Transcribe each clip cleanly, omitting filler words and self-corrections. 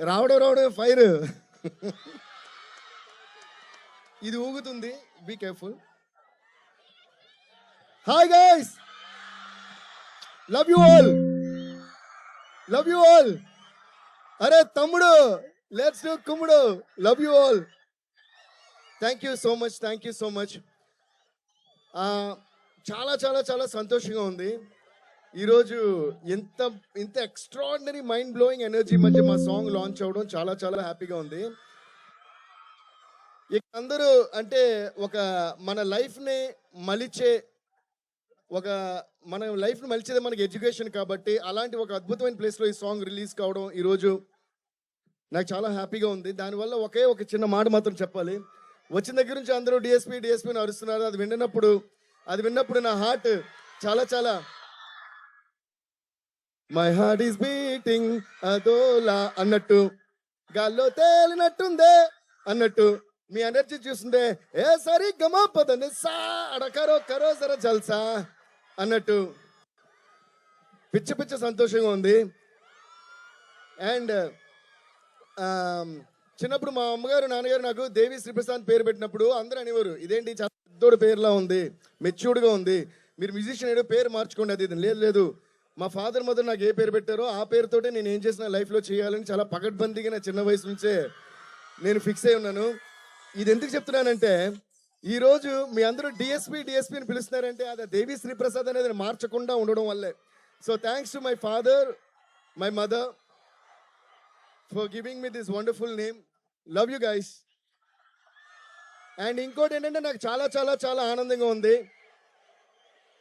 రావడం ఫైర్. ఇది ఊగుతుంది, be careful. Hi guys, love you all, love you all. అరే తమ్ముడు, లెట్స్ డూ కుమ్ముడు. Love you all. Thank you so much, thank you so much. చాలా చాలా చాలా సంతోషంగా ఉంది ఈరోజు. ఇంత ఇంత ఎక్స్ట్రాడినరీ మైండ్ బ్లోయింగ్ ఎనర్జీ మధ్య మా సాంగ్ లాంచ్ అవ్వడం చాలా చాలా హ్యాపీగా ఉంది. ఇక అందరూ అంటే ఒక మన లైఫ్ని మలిచే మన లైఫ్ని మలిచేది మనకి ఎడ్యుకేషన్ కాబట్టి, అలాంటి ఒక అద్భుతమైన ప్లేస్లో ఈ సాంగ్ రిలీజ్ కావడం ఈరోజు నాకు చాలా హ్యాపీగా ఉంది. దానివల్ల ఒకే ఒక చిన్న మాట మాత్రం చెప్పాలి. వచ్చిన దగ్గర నుంచి అందరూ డిఎస్పీ డిఎస్పీని అరుస్తున్నారు. అది విన్నప్పుడు నా హార్ట్ చాలా చాలా, మై హార్ట్ ఈస్ బీటింగ్ అదోలా అన్నట్టు, గాల్లో తేలినట్టుందే అన్నట్టు, మీ ఎనర్జీ చూస్తుంటే ఏ సరి గమా పదని సా అడకరో కరో జర జల్సా అన్నట్టు పిచ్చ సంతోషంగా ఉంది. అండ్ చిన్నప్పుడు మా అమ్మగారు నాన్నగారు నాకు దేవి శ్రీప్రసాద్ పేరు పెట్టినప్పుడు అందరూ అనేవారు, ఇదేంటి చాలా పెద్దోడు పేరులా ఉంది, మెచ్యూర్డ్గా ఉంది, మీరు మ్యూజిషియన్ ఏదో పేరు మార్చుకోండి. అది లేదు, మా ఫాదర్ మదర్ నాకు ఏ పేరు పెట్టారో ఆ పేరుతోటే నేను ఏం చేసిన లైఫ్లో చేయాలని చాలా పకడ్బందీగా నా చిన్న వయసు నుంచే నేను ఫిక్స్ అయి ఉన్నాను. ఇది ఎందుకు చెప్తున్నానంటే, ఈరోజు మీ అందరూ డిఎస్పీని పిలుస్తున్నారంటే అది దేవి శ్రీప్రసాద్ అనేది మార్చకుండా ఉండడం వల్లే. So thanks to my father, my mother for giving me this wonderful name. Love you guys. And ఇంకోటి ఏంటంటే, నాకు చాలా చాలా చాలా ఆనందంగా ఉంది.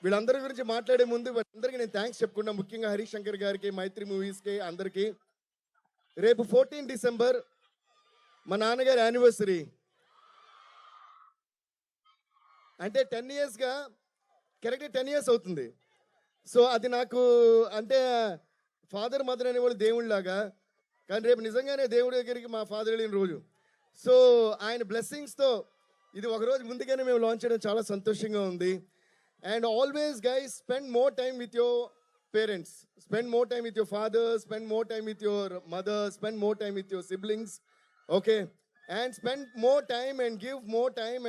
వీళ్ళందరి గురించి మాట్లాడే ముందు వీళ్ళందరికీ నేను థ్యాంక్స్ చెప్పుకున్నా, ముఖ్యంగా హరీష్ శంకర్ గారికి, మైత్రి మూవీస్కి, అందరికీ. రేపు 14 డిసెంబర్ మా నాన్నగారి యానివర్సరీ. అంటే 10 ఇయర్స్గా కరెక్ట్గా 10 ఇయర్స్ అవుతుంది. సో అది నాకు అంటే ఫాదర్ మదర్ అనేవాళ్ళు దేవుళ్ళలాగా, కానీ రేపు నిజంగానే దేవుడి దగ్గరికి మా ఫాదర్ వెళ్ళిన రోజు. సో ఆయన బ్లెస్సింగ్స్తో ఇది ఒకరోజు ముందుగానే మేము లాంచ్ చేయడం చాలా సంతోషంగా ఉంది. And always guys, spend more time with your parents, spend more time with your father, spend more time with your mother, spend more time with your siblings, okay? And spend more time and give more time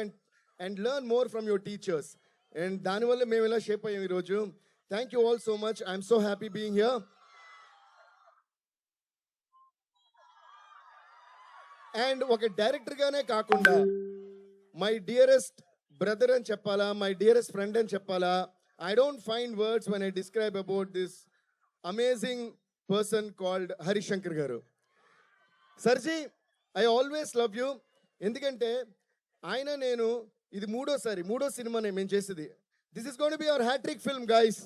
and learn more from your teachers. And దానివల్ల మేము ఇలా shape అయ్యాం ఈరోజు. Thank you all so much. I'm so happy being here. And ఒక డైరెక్టర్గానే కాకుండా my dearest brother అని చెప్పాలా, my dearest friend అని చెప్పాలా. I don't find words when I describe about this amazing person called Harish Shankar గారు. Sir ji, I always love you. ఎందుకంటే ఆయన నేను ఇది మూడో సినిమానే మేము చేసేది. This is going to be our hat-trick film guys.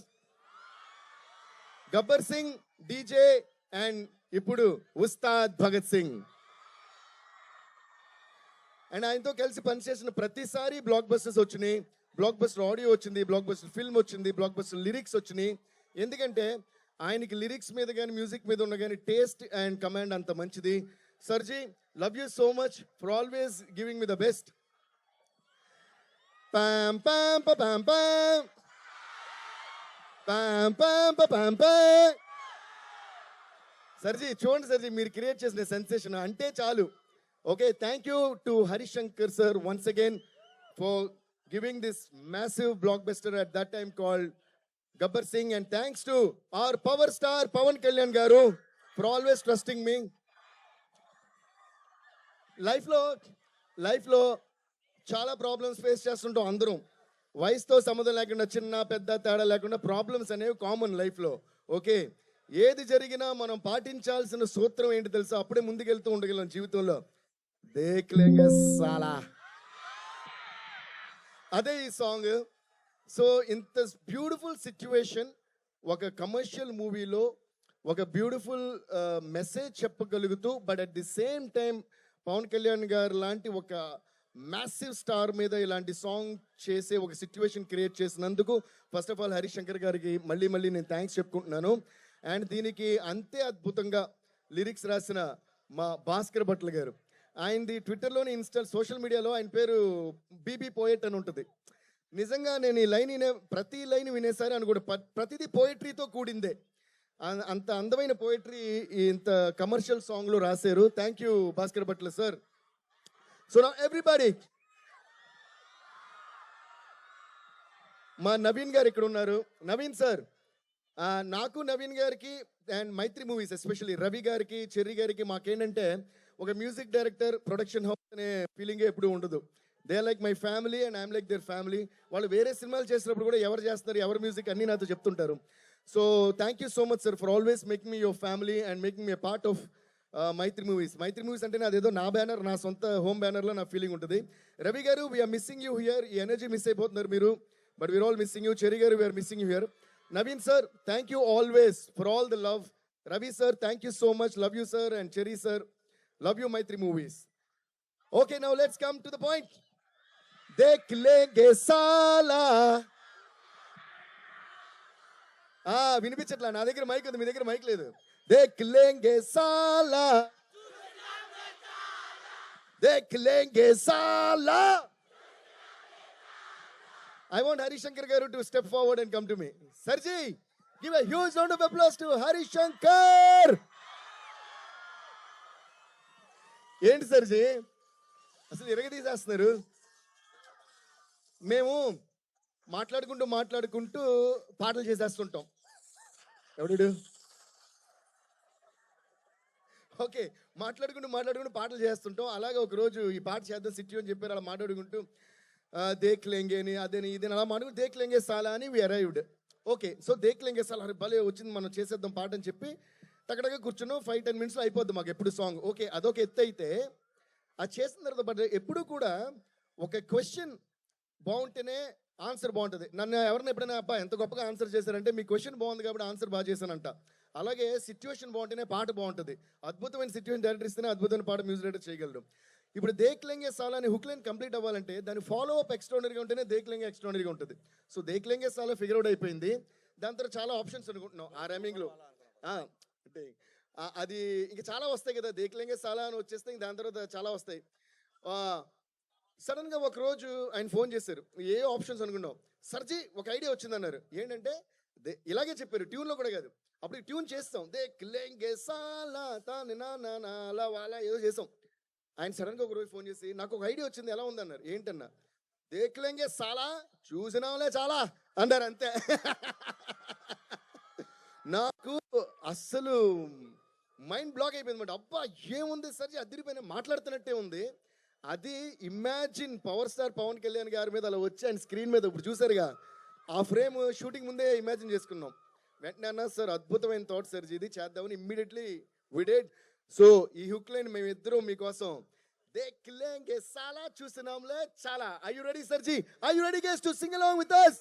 Gabbar Singh, DJ and ఇప్పుడు ఉస్తాద్ భగత్ సింగ్. అండ్ ఆయనతో కలిసి పనిచేసిన ప్రతిసారి బ్లాక్ బస్టర్స్ వచ్చినాయి, బ్లాక్ బస్టర్ ఆడియో వచ్చింది, బ్లాక్ బస్టర్ ఫిల్మ్ వచ్చింది, బ్లాక్ బస్టర్ లిరిక్స్ వచ్చినాయి. ఎందుకంటే ఆయనకి లిరిక్స్ మీద కానీ మ్యూజిక్ మీద ఉన్న కానీ టేస్ట్ అండ్ కమాండ్ అంత మంచిది. సర్జీ, love you so much for always giving me the best. పాం పాం పాం పాం పాం పాం పాం పాం. సర్జీ చూడండి, సర్జీ మీరు క్రియేట్ చేసిన సెన్సేషన్ అంటే చాలు. Okay, thank you to Harish Shankar sir once again for giving this massive blockbuster at that time called Gabbar Singh, and thanks to our power star Pawan Kalyan garu for always trusting me. Life lo చాలా problems face చేస్తుంటాం అందరం. వయసుతో సంబంధం లేకుండా, చిన్న పెద్ద తేడా లేకుండా ప్రాబ్లమ్స్ అనేవి కామన్ లైఫ్లో. ఓకే, ఏది జరిగినా మనం పాటించాల్సిన సూత్రం ఏంటి తెలుసా? అప్పుడే ముందుకెళ్తూ ఉండగలం జీవితంలో. దేఖ్లేంగే సాలా, అదే ఈ సాంగ్. సో ఇంత బ్యూటిఫుల్ సిచ్యువేషన్, ఒక కమర్షియల్ మూవీలో ఒక బ్యూటిఫుల్ మెసేజ్ చెప్పగలుగుతూ, but at the same time Pawan Kalyan గారు లాంటి ఒక మ్యాసివ్ స్టార్ మీద ఇలాంటి సాంగ్ చేసే ఒక సిచ్యువేషన్ క్రియేట్ చేసినందుకు first of all Harish Shankar గారికి మళ్ళీ నేను థ్యాంక్స్ చెప్పుకుంటున్నాను. అండ్ దీనికి అంతే అద్భుతంగా లిరిక్స్ రాసిన మా భాస్కర్ భట్ల గారు, ఆయనది ట్విట్టర్లోని సోషల్ మీడియాలో ఆయన పేరు బీబీ పోయెట్ అని ఉంటుంది. నిజంగా నేను ఈ లైన్ ప్రతి లైన్ వినేసారి అని కూడా ప్రతిదీ పోయిటరీతో కూడిందే. అంత అందమైన పోయిటరీ ఇంత కమర్షియల్ సాంగ్లో రాశారు. Thank you Bhaskar Bhatla sir. So నా ఎవ్రీబడి, మా నవీన్ గారు ఇక్కడ ఉన్నారు. నవీన్ సార్, నాకు నవీన్ గారికి అండ్ మైత్రి మూవీస్ ఎస్పెషల్లీ రవి గారికి, చెర్రీ గారికి మాకేంటంటే ఒక మ్యూజిక్ డైరెక్టర్, ప్రొడక్షన్ హౌస్ అనే ఫీలింగే ఎప్పుడు ఉండదు. They like my family and I'm like their family. వాళ్ళు వేరే సినిమాలు చేసినప్పుడు కూడా ఎవరు చేస్తారు, ఎవరి మ్యూజిక్ అన్నీ నాతో చెప్తుంటారు. So thank you so much sir for always making me your family and making me part of Mythri Movies. Mythri Movies అంటే అదేదో నా బ్యానర్, నా సొంత హోమ్ బ్యానర్లో నా ఫీలింగ్ ఉంటుంది. రవి గారు, వీఆర్ మిస్సింగ్ యూ హియర్. ఈ ఎనర్జీ మిస్ అయిపోతున్నారు మీరు, but we are all missing you. Cherry గారు, we are missing you here. Naveen sir, thank you always for all the love. Ravi sir, thank you so much. Love you sir. And Cherry sir, love you Mythri movies. Okay, now let's come to the point. దేఖ్ లేంగే సాలా. వినిపించట్లా, నా దగ్గర mic ఉంది, మీ దగ్గర mic లేదు. దేఖ్ లేంగే సాలా, దేఖ్ లేంగే సాలా. I want Harishankar garu to step forward and come to me. Sarji, give a huge round of applause to Harishankar. ఏంటి సర్జీ అసలు ఎరగదీసేస్తున్నారు? మేము మాట్లాడుకుంటూ పాటలు చేసేస్తుంటాం. ఎవడు? ఓకే, మాట్లాడుకుంటూ పాటలు చేస్తుంటాం. అలాగే ఒకరోజు ఈ పాట చేద్దాం సిట్టి అని చెప్పారు. అలా మాట్లాడుకుంటూ దేఖ్ లేంగే అని అదని ఇదని అలా మాట్లాడుకుంటూ దేఖ్ లేంగే సాలా అని వి అరైవ్డ్. ఓకే, సో దేఖ్ లేంగే సాలా భలే వచ్చింది, మనం చేసేద్దాం పాట అని చెప్పి టక్కడగా కూర్చున్నాం. 5-10 minutes అయిపోద్ది మాకు ఎప్పుడు సాంగ్. ఓకే, అదొక ఎత్తు అయితే అది చేసిన తర్వాత, బట్ ఎప్పుడు కూడా ఒక క్వశ్చన్ బాగుంటేనే ఆన్సర్ బాగుంటుంది. నన్ను ఎవరైనా ఎప్పుడైనా అబ్బా ఎంత గొప్పగా ఆన్సర్ చేశారంటే మీ క్వశ్చన్ బాగుంది కాబట్టి ఆన్సర్ బాగా చేశానంట. అలాగే సిచ్యువేషన్ బాగుంటేనే పాట బాగుంటుంది. అద్భుతమైన సిచ్యువేషన్ డైరెక్టర్ ఇస్తేనే అద్భుతమైన పాట మ్యూజిక్ డైరెక్టర్ చేయగలరు. ఇప్పుడు దేఖ్ లేంగే సాలా అని హుక్ లైన్ కంప్లీట్ అవ్వాలంటే దాని ఫాలో అప్ ఎక్స్ట్రాడనరీగా ఉంటేనే దేఖ్ లేంగే ఎక్స్ట్రాడనరీగా ఉంటుంది. సో దేఖ్ లేంగే సాలా ఫిగర్ అవుట్ అయిపోయింది. దాని తర్వాత చాలా ఆప్షన్స్ అనుకుంటున్నాం ఆ రైమింగ్లో. అంటే అది ఇంకా చాలా వస్తాయి కదా, దేఖ్ లేంగే సాలా అని వచ్చేస్తే దాని తర్వాత చాలా వస్తాయి. సడన్గా ఒకరోజు ఆయన ఫోన్ చేశారు. ఏ ఆప్షన్స్ అనుకున్నాం, సర్జీ ఒక ఐడియా వచ్చిందన్నారు. ఏంటంటే ఇలాగే చెప్పారు, ట్యూన్లో కూడా కాదు. అప్పుడు ట్యూన్ చేస్తాం, దేఖ్ లేంగే సాలా అలా అలా ఏదో చేసాం. ఆయన సడన్గా ఒకరోజు ఫోన్ చేసి నాకు ఒక ఐడియా వచ్చింది, ఎలా ఉందన్నారు. ఏంటన్నా, దేఖ్ లేంగే సాలా చూసినాంలే చాలా అన్నారు, అంతే. నాకు అస్సలు మైండ్ బ్లాక్ అయిపోయింది అనమాట. అబ్బా ఏముంది సర్జీ, అదిరిపోయిన మాట్లాడుతున్నట్టే ఉంది. అది imagine power star Pawan Kalyan గారి మీద అలా వచ్చి ఆయన స్క్రీన్ మీద ఇప్పుడు చూసారుగా, ఆ ఫ్రేమ్ షూటింగ్ ముందే ఇమాజిన్ చేసుకున్నాం. వెంటనే అన్నా సార్ అద్భుతమైన థాట్ సర్జీ, ఇది చేద్దామని ఇమ్మీడియట్లీ వి డిడ్. సో ఈ హుక్ లైన్ మేమిద్దరం మీకోసం దేఖ్ లేంగే సాలా చూసినాంలే చాలా. Are you ready సర్జీ? Are you ready guys to sing along with us?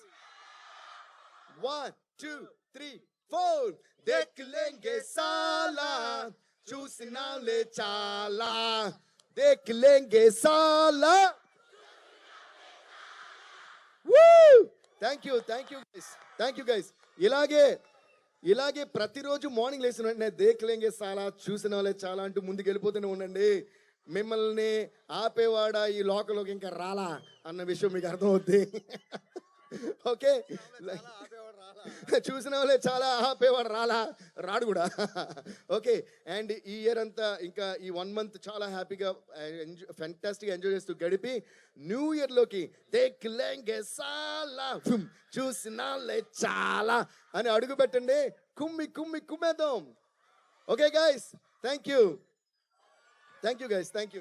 1 2 3 4. Dekh లేంగే సాలా చూసినాంలే చాలా, దేఖ్ లేంగే సాలా. Thank you guys. ఇలాగే ప్రతిరోజు మార్నింగ్ లేచిన వెంటనే దేఖ్ లేంగే సాలా చూసిన వాళ్ళే చాలా అంటూ ముందుకు వెళ్ళిపోతూనే ఉండండి. మిమ్మల్ని ఆపేవాడా ఈ లోకంలోకి ఇంకా రాలా అన్న విషయం మీకు అర్థమవుద్ది. ఓకే, చూసిన వాళ్ళే చాలా, ఆపేవాడు రాడు కూడా. ఓకే, అండ్ ఈ ఇయర్ అంతా ఇంకా ఈ 1 month చాలా హ్యాపీగా ఫ్యాంటాస్టిక్గా ఎంజాయ్ చేస్తూ గడిపి న్యూ ఇయర్లోకి దేఖ్ లేంగే సాలా చూసినాలే చాలా అని అడుగు పెట్టండి. కుమ్మేద్దాం. Okay guys, thank you guys, thank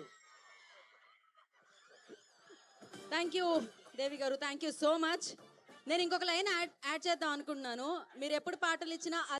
you Devi గారు, థ్యాంక్ యూ సో మచ్. నేను ఇంకొక లైన్ యాడ్ చేద్దాం అనుకుంటున్నాను. మీరు ఎప్పుడు పాటలు ఇచ్చినా